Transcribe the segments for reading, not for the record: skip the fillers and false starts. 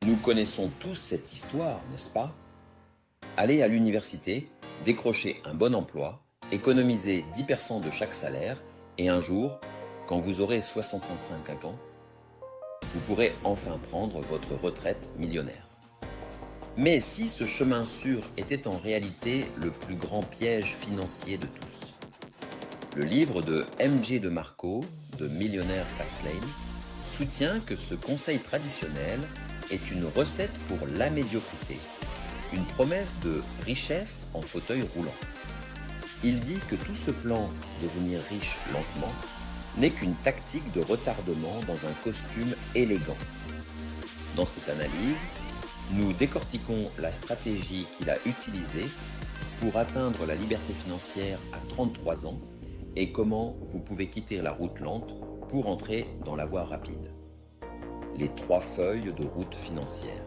Nous connaissons tous cette histoire, n'est-ce pas? Allez à l'université, décrochez un bon emploi, économisez 10% de chaque salaire et un jour, quand vous aurez 65 ans, vous pourrez enfin prendre votre retraite millionnaire. Mais si ce chemin sûr était en réalité le plus grand piège financier de tous? Le livre de M.J. DeMarco, de Millionaire Fastlane, soutient que ce conseil traditionnel est une recette pour la médiocrité, une promesse de richesse en fauteuil roulant. Il dit que tout ce plan devenir riche lentement n'est qu'une tactique de retardement dans un costume élégant. Dans cette analyse, nous décortiquons la stratégie qu'il a utilisée pour atteindre la liberté financière à 33 ans et comment vous pouvez quitter la route lente pour entrer dans la voie rapide. Les 3 feuilles de route financière.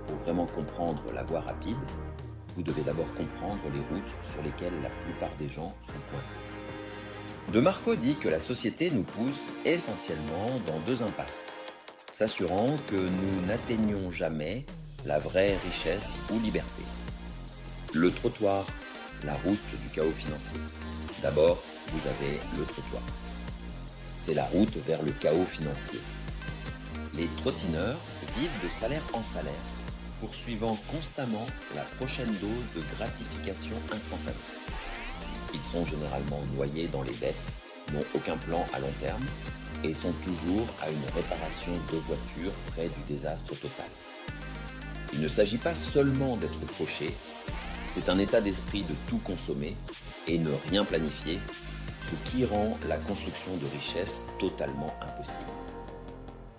Pour vraiment comprendre la voie rapide, vous devez d'abord comprendre les routes sur lesquelles la plupart des gens sont coincés. DeMarco dit que la société nous pousse essentiellement dans 2 impasses, s'assurant que nous n'atteignions jamais la vraie richesse ou liberté. Le trottoir, la route du chaos financier. D'abord, vous avez le trottoir. C'est la route vers le chaos financier. Les trottineurs vivent de salaire en salaire, poursuivant constamment la prochaine dose de gratification instantanée. Ils sont généralement noyés dans les dettes, n'ont aucun plan à long terme et sont toujours à une réparation de voiture près du désastre total. Il ne s'agit pas seulement d'être fauché, c'est un état d'esprit de tout consommer et ne rien planifier, ce qui rend la construction de richesse totalement impossible.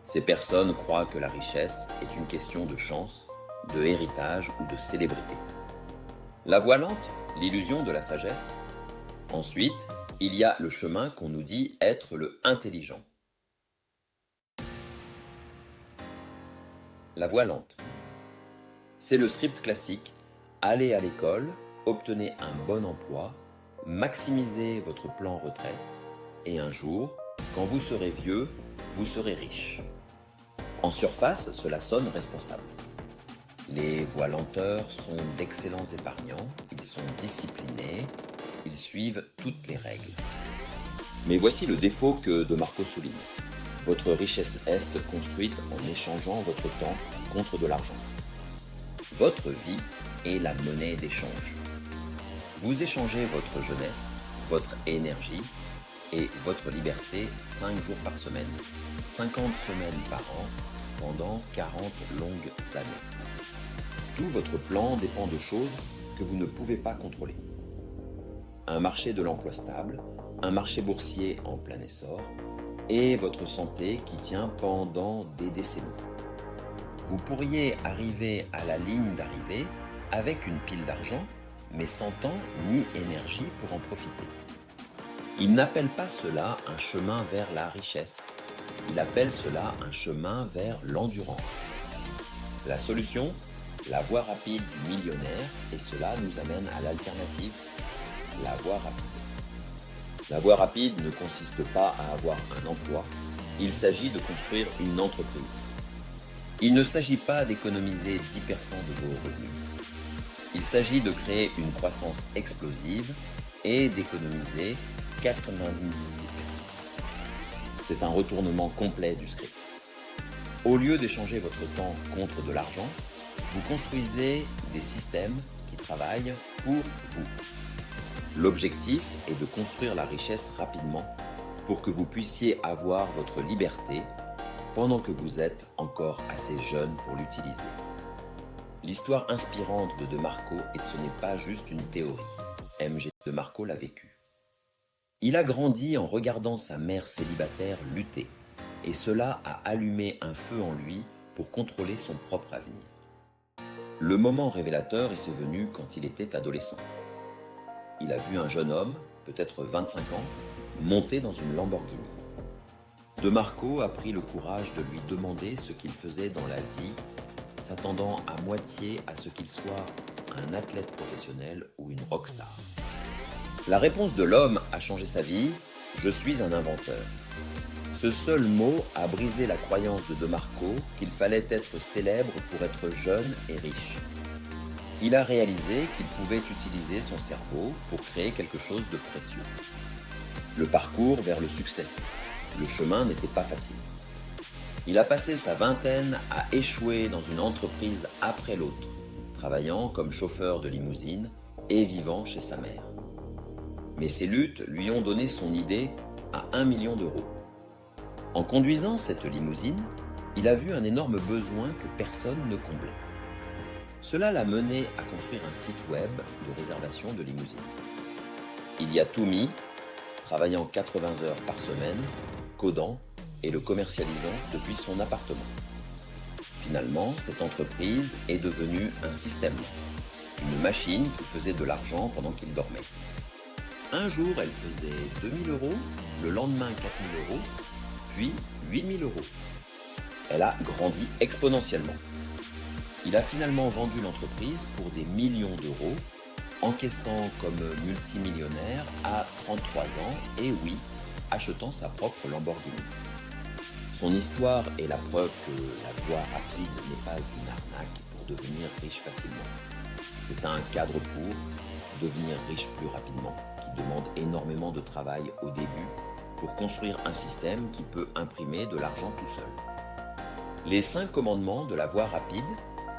Ces personnes croient que la richesse est une question de chance, de héritage ou de célébrité. La voie lente, l'illusion de la sagesse. Ensuite, il y a le chemin qu'on nous dit être le intelligent. La voie lente. C'est le script classique. Allez à l'école, obtenez un bon emploi, maximisez votre plan retraite et un jour, quand vous serez vieux, vous serez riche. En surface, cela sonne responsable. Les voies lenteurs sont d'excellents épargnants, ils sont disciplinés, ils suivent toutes les règles. Mais voici le défaut que DeMarco souligne. Votre richesse est construite en échangeant votre temps contre de l'argent. Votre vie est la monnaie d'échange. Vous échangez votre jeunesse, votre énergie et votre liberté 5 jours par semaine, 50 semaines par an, pendant 40 longues années. Tout votre plan dépend de choses que vous ne pouvez pas contrôler. Un marché de l'emploi stable, un marché boursier en plein essor et votre santé qui tient pendant des décennies. Vous pourriez arriver à la ligne d'arrivée avec une pile d'argent, mais sans temps ni énergie pour en profiter. Il n'appelle pas cela un chemin vers la richesse. Il appelle cela un chemin vers l'endurance. La solution, la voie rapide du millionnaire, et cela nous amène à l'alternative, la voie rapide. La voie rapide ne consiste pas à avoir un emploi, il s'agit de construire une entreprise. Il ne s'agit pas d'économiser 10% de vos revenus. Il s'agit de créer une croissance explosive et d'économiser 98%. C'est un retournement complet du script. Au lieu d'échanger votre temps contre de l'argent, vous construisez des systèmes qui travaillent pour vous. L'objectif est de construire la richesse rapidement pour que vous puissiez avoir votre liberté pendant que vous êtes encore assez jeune pour l'utiliser. L'histoire inspirante de DeMarco est que ce n'est pas juste une théorie. M.J. DeMarco l'a vécu. Il a grandi en regardant sa mère célibataire lutter, et cela a allumé un feu en lui pour contrôler son propre avenir. Le moment révélateur est venu quand il était adolescent. Il a vu un jeune homme, peut-être 25 ans, monter dans une Lamborghini. DeMarco a pris le courage de lui demander ce qu'il faisait dans la vie, s'attendant à moitié à ce qu'il soit un athlète professionnel ou une rockstar. La réponse de l'homme a changé sa vie. Je suis un inventeur. Ce seul mot a brisé la croyance de Marco qu'il fallait être célèbre pour être jeune et riche. Il a réalisé qu'il pouvait utiliser son cerveau pour créer quelque chose de précieux. Le parcours vers le succès. Le chemin n'était pas facile. Il a passé sa vingtaine à échouer dans une entreprise après l'autre, travaillant comme chauffeur de limousine et vivant chez sa mère. Mais ces luttes lui ont donné son idée à 1 million d'euros. En conduisant cette limousine, il a vu un énorme besoin que personne ne comblait. Cela l'a mené à construire un site web de réservation de limousines. Il y a tout mis, travaillant 80 heures par semaine, codant et le commercialisant depuis son appartement. Finalement, cette entreprise est devenue un système, une machine qui faisait de l'argent pendant qu'il dormait. Un jour, elle faisait 2 000 euros, le lendemain 4 000 euros, puis 8 000 euros. Elle a grandi exponentiellement. Il a finalement vendu l'entreprise pour des millions d'euros, encaissant comme multimillionnaire à 33 ans et oui, achetant sa propre Lamborghini. Son histoire est la preuve que la voie rapide n'est pas une arnaque pour devenir riche facilement. C'est un cadre pour devenir riche plus rapidement, qui demande énormément de travail au début pour construire un système qui peut imprimer de l'argent tout seul. Les 5 commandements de la voie rapide,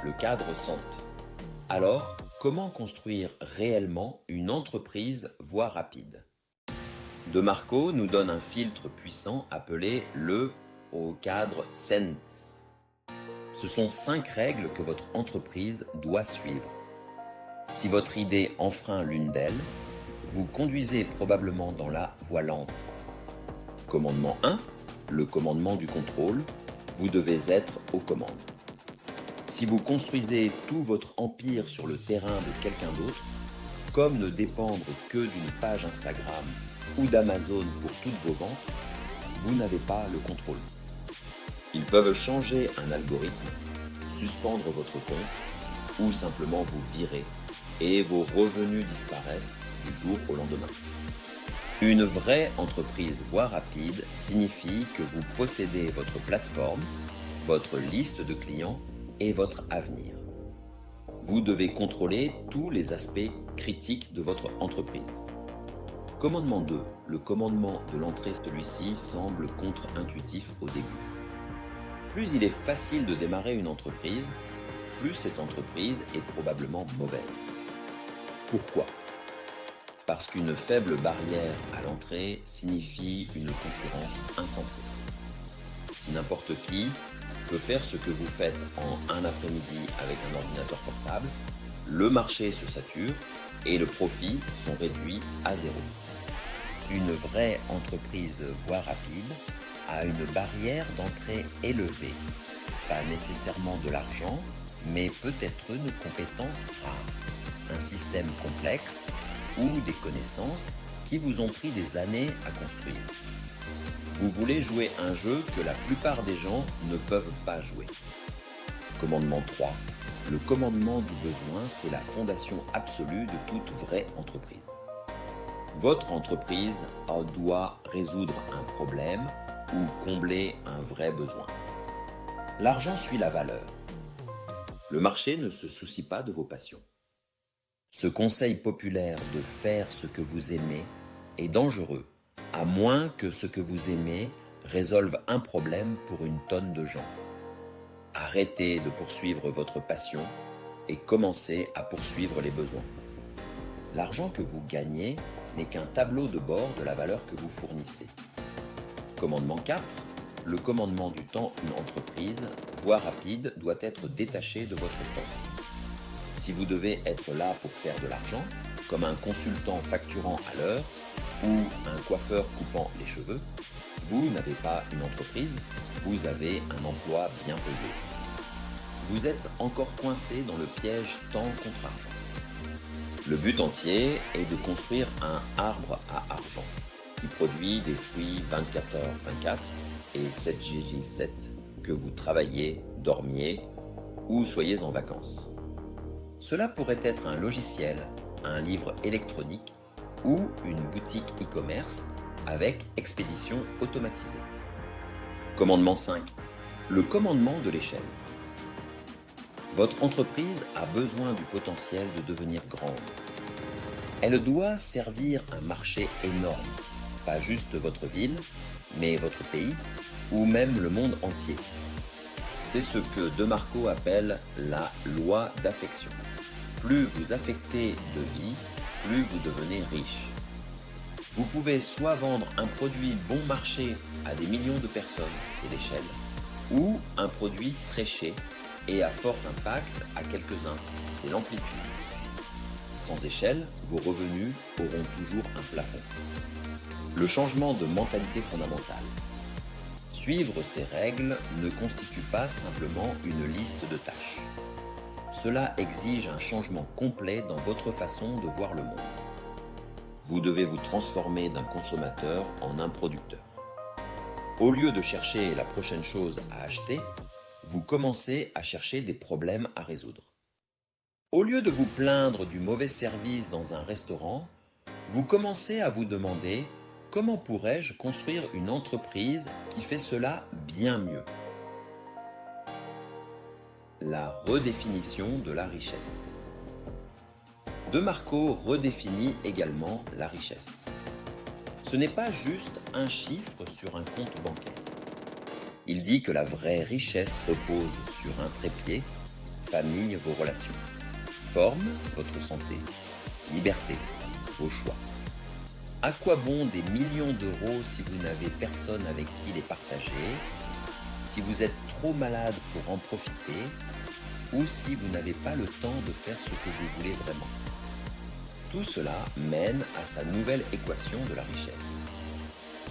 le cadre sentent. Alors, comment construire réellement une entreprise voie rapide? De Marco nous donne un filtre puissant appelé le au cadre SENS. Ce sont 5 règles que votre entreprise doit suivre. Si votre idée enfreint l'une d'elles, vous conduisez probablement dans la voie lente. Commandement 1, le commandement du contrôle, vous devez être aux commandes. Si vous construisez tout votre empire sur le terrain de quelqu'un d'autre, comme ne dépendre que d'une page Instagram ou d'Amazon pour toutes vos ventes, vous n'avez pas le contrôle. Ils peuvent changer un algorithme, suspendre votre compte ou simplement vous virer et vos revenus disparaissent du jour au lendemain. Une vraie entreprise voie rapide signifie que vous possédez votre plateforme, votre liste de clients et votre avenir. Vous devez contrôler tous les aspects critiques de votre entreprise. Commandement 2. Le commandement de l'entrée, celui-ci semble contre-intuitif au début. Plus il est facile de démarrer une entreprise, plus cette entreprise est probablement mauvaise. Pourquoi ? Parce qu'une faible barrière à l'entrée signifie une concurrence insensée. Si n'importe qui peut faire ce que vous faites en un après-midi avec un ordinateur portable, le marché se sature et les profits sont réduits à zéro. Une vraie entreprise voie rapide a une barrière d'entrée élevée, pas nécessairement de l'argent, mais peut-être une compétence rare, un système complexe ou des connaissances qui vous ont pris des années à construire. Vous voulez jouer un jeu que la plupart des gens ne peuvent pas jouer. Commandement 3. Le commandement du besoin, c'est la fondation absolue de toute vraie entreprise. Votre entreprise doit résoudre un problème ou combler un vrai besoin. L'argent suit la valeur. Le marché ne se soucie pas de vos passions. Ce conseil populaire de faire ce que vous aimez est dangereux, à moins que ce que vous aimez résolve un problème pour une tonne de gens. Arrêtez de poursuivre votre passion et commencez à poursuivre les besoins. L'argent que vous gagnez n'est qu'un tableau de bord de la valeur que vous fournissez. Commandement 4. Le commandement du temps d'une entreprise, voie rapide, doit être détaché de votre temps. Si vous devez être là pour faire de l'argent, comme un consultant facturant à l'heure ou un coiffeur coupant les cheveux, vous n'avez pas une entreprise, vous avez un emploi bien payé. Vous êtes encore coincé dans le piège temps contre argent. Le but entier est de construire un arbre à argent qui produit des fruits 24h/24 et 7/7 que vous travaillez, dormiez ou soyez en vacances. Cela pourrait être un logiciel, un livre électronique ou une boutique e-commerce avec expédition automatisée. Commandement 5. Le commandement de l'échelle. Votre entreprise a besoin du potentiel de devenir grande. Elle doit servir un marché énorme, pas juste votre ville, mais votre pays ou même le monde entier. C'est ce que De Marco appelle la loi d'affection. Plus vous affectez de vie, plus vous devenez riche. Vous pouvez soit vendre un produit bon marché à des millions de personnes, c'est l'échelle, ou un produit très cher et à fort impact à quelques-uns, c'est l'amplitude. Sans échelle, vos revenus auront toujours un plafond. Le changement de mentalité fondamentale. Suivre ces règles ne constitue pas simplement une liste de tâches. Cela exige un changement complet dans votre façon de voir le monde. Vous devez vous transformer d'un consommateur en un producteur. Au lieu de chercher la prochaine chose à acheter, vous commencez à chercher des problèmes à résoudre. Au lieu de vous plaindre du mauvais service dans un restaurant, vous commencez à vous demander « Comment pourrais-je construire une entreprise qui fait cela bien mieux ?» La redéfinition de la richesse. De Marco redéfinit également la richesse. Ce n'est pas juste un chiffre sur un compte bancaire. Il dit que la vraie richesse repose sur un trépied, famille, vos relations, forme, votre santé, liberté, vos choix. À quoi bon des millions d'euros si vous n'avez personne avec qui les partager, si vous êtes trop malade pour en profiter, ou si vous n'avez pas le temps de faire ce que vous voulez vraiment? Tout cela mène à sa nouvelle équation de la richesse.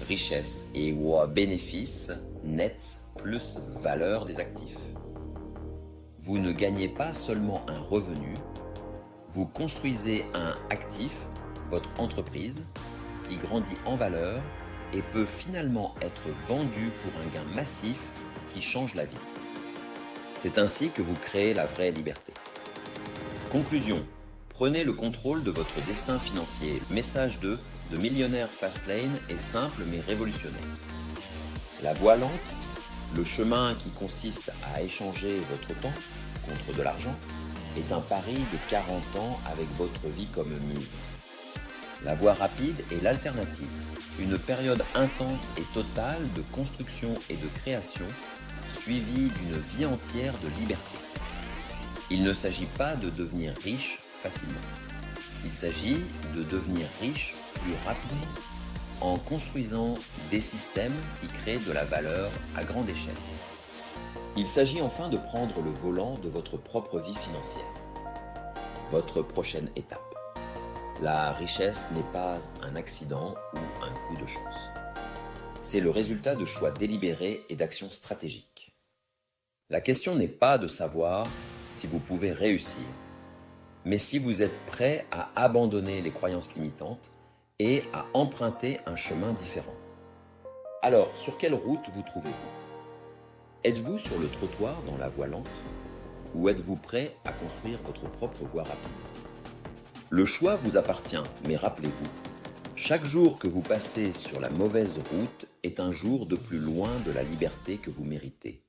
Richesse égale bénéfice net plus valeur des actifs. Vous ne gagnez pas seulement un revenu, vous construisez un actif, votre entreprise, qui grandit en valeur et peut finalement être vendu pour un gain massif qui change la vie. C'est ainsi que vous créez la vraie liberté. Conclusion. Prenez le contrôle de votre destin financier. Le message de Millionnaire Fastlane est simple mais révolutionnaire. La voie lente, le chemin qui consiste à échanger votre temps contre de l'argent, est un pari de 40 ans avec votre vie comme mise. La voie rapide est l'alternative, une période intense et totale de construction et de création, suivie d'une vie entière de liberté. Il ne s'agit pas de devenir riche facilement. Il s'agit de devenir riche plus rapidement en construisant des systèmes qui créent de la valeur à grande échelle. Il s'agit enfin de prendre le volant de votre propre vie financière. Votre prochaine étape. La richesse n'est pas un accident ou un coup de chance. C'est le résultat de choix délibérés et d'actions stratégiques. La question n'est pas de savoir si vous pouvez réussir, mais si vous êtes prêt à abandonner les croyances limitantes et à emprunter un chemin différent. Alors, sur quelle route vous trouvez-vous? Êtes-vous sur le trottoir dans la voie lente ou êtes-vous prêt à construire votre propre voie rapide? Le choix vous appartient, mais rappelez-vous, chaque jour que vous passez sur la mauvaise route est un jour de plus loin de la liberté que vous méritez.